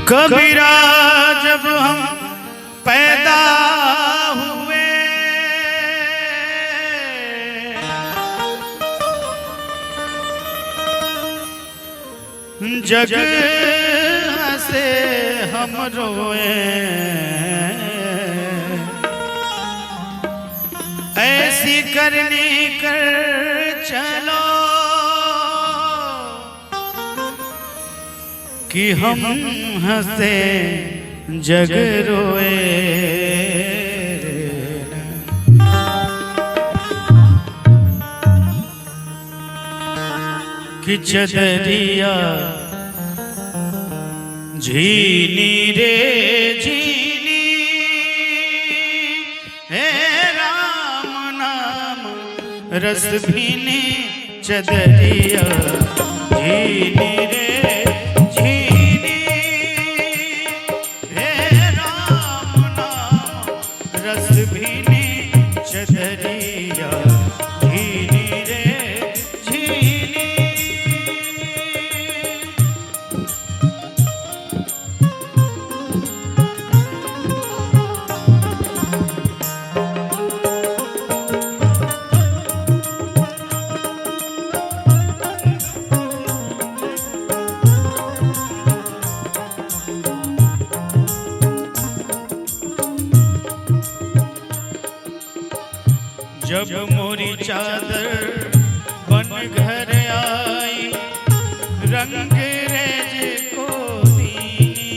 कबीरा जब हम पैदा हुए जग से हम रोए, ऐसी करनी कर चलो कि हम हंसे जग रोए। कि चदरिया झीनी रे झीनी, हे राम नाम रस भीनी चदरिया झीनी रे झीनी, हे राम नाम रस भीनी चदरिया झीनी रे झीनी। जब मोरी चादर बन घर आई, रंग रेज को दीनी,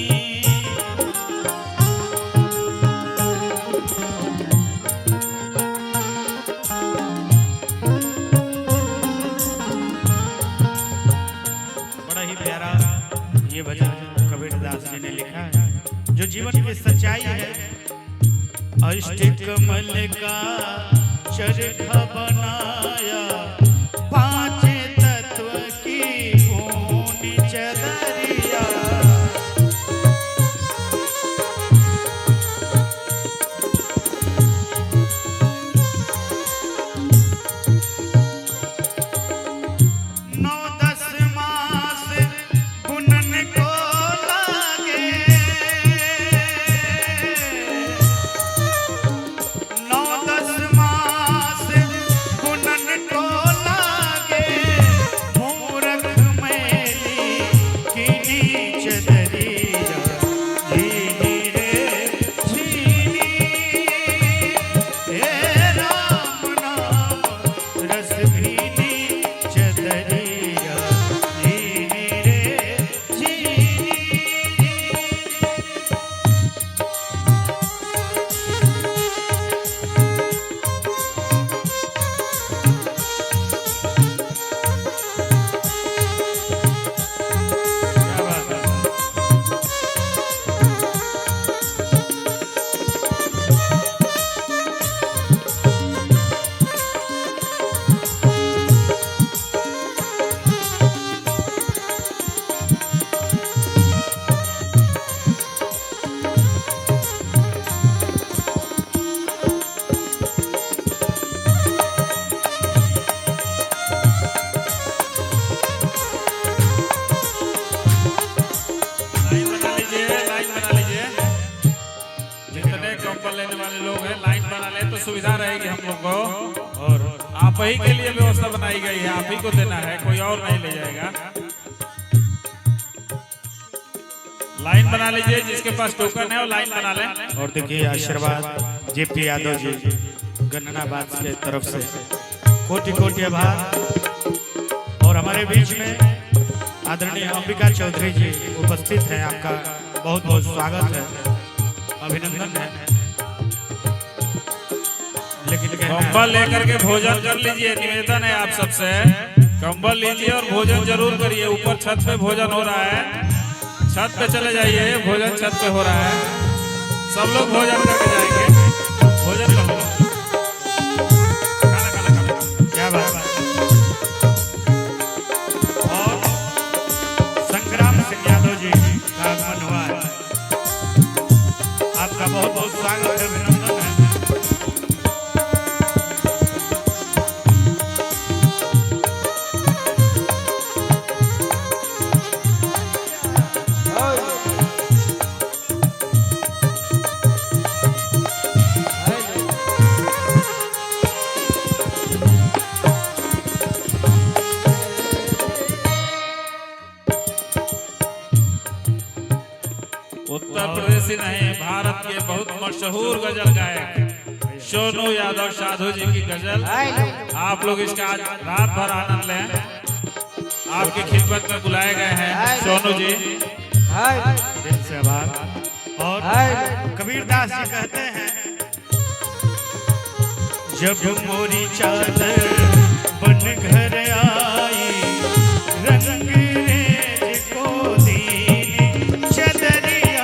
बड़ा ही प्यारा ये भजन कबीरदास जी ने लिखा है, जो जीवन की सच्चाई है। अष्ट कमल का चरखा बनाया, पांच तत्व की ऊनी चदरिया, नौ दस मास बुनन को लागे, नौ दस मास बुनन को लागे, मूरख मैली कीनी चदरिया झीनी रे झीनी, हे राम नाम रस भीनी चदरिया झीनी रे झीनी। क्या बात है। लाइन बना लीजिए। जितने कंबल लेने वाले लोग हैं लाइन बना ले तो सुविधा रहेगी हम लोग को, और आप ही के लिए व्यवस्था बनाई गई है, आप ही को देना है, कोई और नहीं ले जाएगा। लाइन बना लीजिए, जिसके पास टोकन है वो लाइन बना ले। और देखिए आशीर्वाद जेपी यादव जी गन्नाबाद के तरफ से कोटि कोटि आभार। और हमारे बीच में आदरणीय अंबिका चौधरी जी उपस्थित हैं, आपका बहुत बहुत स्वागत है, अभिनंदन है। लेकिन कंबल लेकर के भोजन कर लीजिए, निवेदन है आप सबसे, कंबल लीजिए और भोजन जरूर करिए। ऊपर छत पे भोजन हो रहा है, छत पे चले जाइए, भोजन छत पे हो रहा है, सब लोग भोजन करके जाएंगे, भोजन करो, खाना खाना। क्या बात है। और संग्राम सिंह यादव जी का आगमन हुआ है, आपका बहुत बहुत स्वागत है, अभिनंदन है। उत्तर प्रदेश ही नहीं, भारत के बहुत मशहूर गजल गायक सोनू यादव साधु जी की गजल। आप लोग इसका आज रात भर आनंद लें। आपकी खिदमत में बुलाए गए हैं सोनू जी। दिल से आभार। और कबीरदास जी कहते हैं, जब मोरी चादर बन घर आई, रंग रेज को दीनी चदरिया।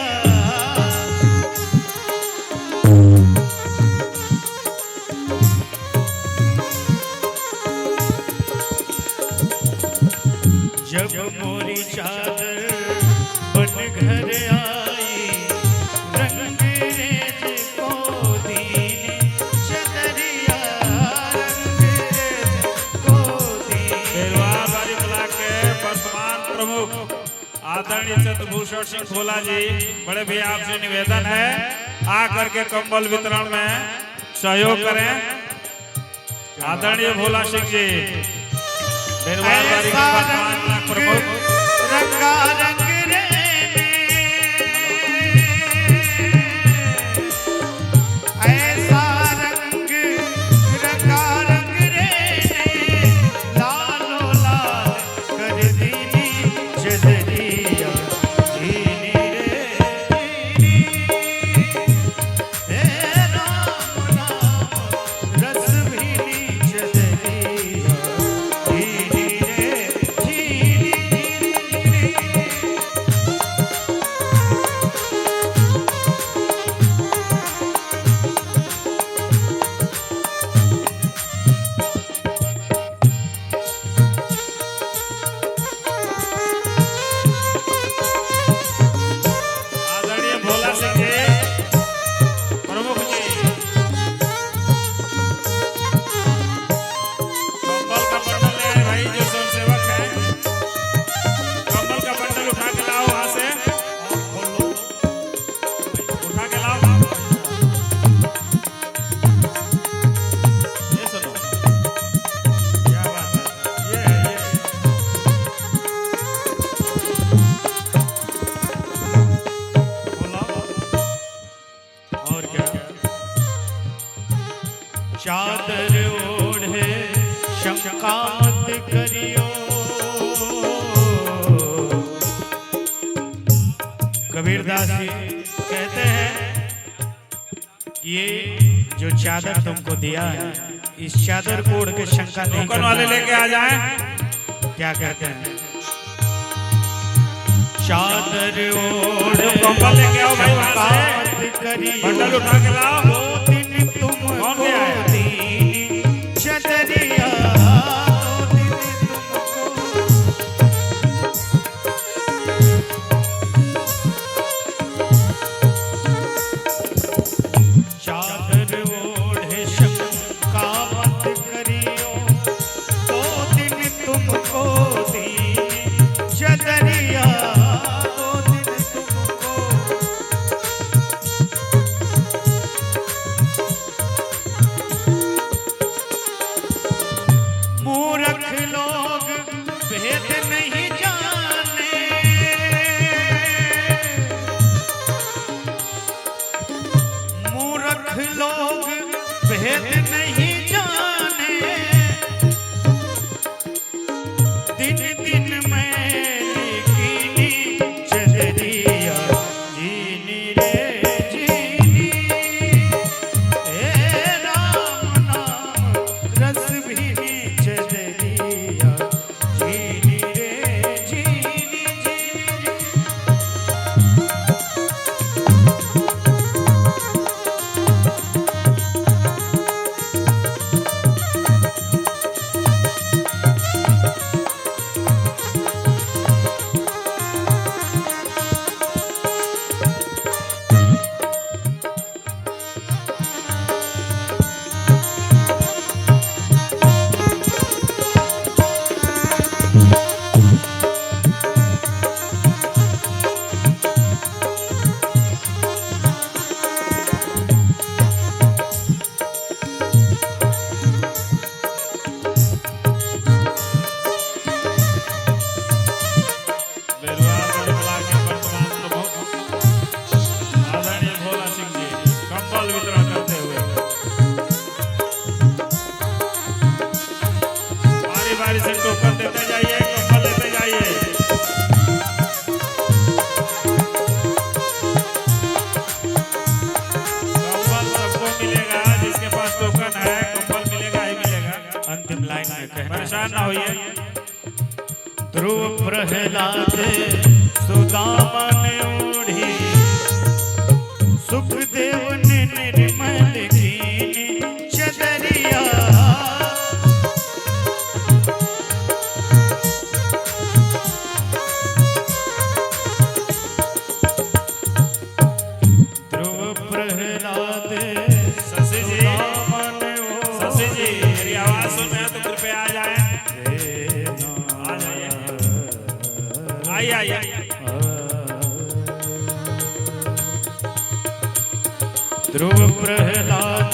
जब मोरी चादर बन घर आई, रंग रेज को दीनी चदरिया, रंग रेज को दीनी। बेलवार बारी ब्लॉक के वर्तमान प्रमुख आदरणीय चंद्रभूषण सिंह भोला जी, बड़े भैया आपसे निवेदन है आकर के कंबल वितरण में सहयोग करें। आदरणीय भोला सिंह जी बेलवार बारी के वर्तमान ब्लॉक प्रमुख। रंगा रंग रे ऐसा रंग, रंगा रंग रे लालो लाल कर दीनी चदरिया, दीनी रे दीनी, राम राम रस भीनी चदरिया, दीनी रे दीनी। आदरणीय भोला सिंह जी प्रमुख जी, कंबल का बंडल ले आए भाई जो स्वयंसेवक है। कंबल का बंडल उठा के लाओ वहां से, उठा के लाओ। ये सुनो क्या बात है, ये है ये। और क्या, चादर ओढ़े शंका मत करियो। कबीरदास जी कहते हैं कि ये जो चादर तुमको दिया है, इस चादर को ओढ़ के शंका नहीं टोकन वाले करना। लेके आ जाएं। क्या कहते हैं, चादर ओढ़ कंबल लेके आओ भाई वहां से, मत करियो। बंडल उठा के लाओ। दो दिन तुमको कौन ले आया? दीनी चदरिया, दो दिन तुमको। चादर ओढ़े शंका मत करियो, दो दिन तुमको दीनी चदरिया, दो दिन तुमको। ध्रुव प्रहलाद सुदामन ओढ़ी सुखदेव ने निर्मल कीनी चदरिया ध्रुव प्रहलाद शशि जी मेरी आवाज सुन रहे हैं तो कृपया आ जाए। आ जाइए, आइए। ध्रुव प्रहलाद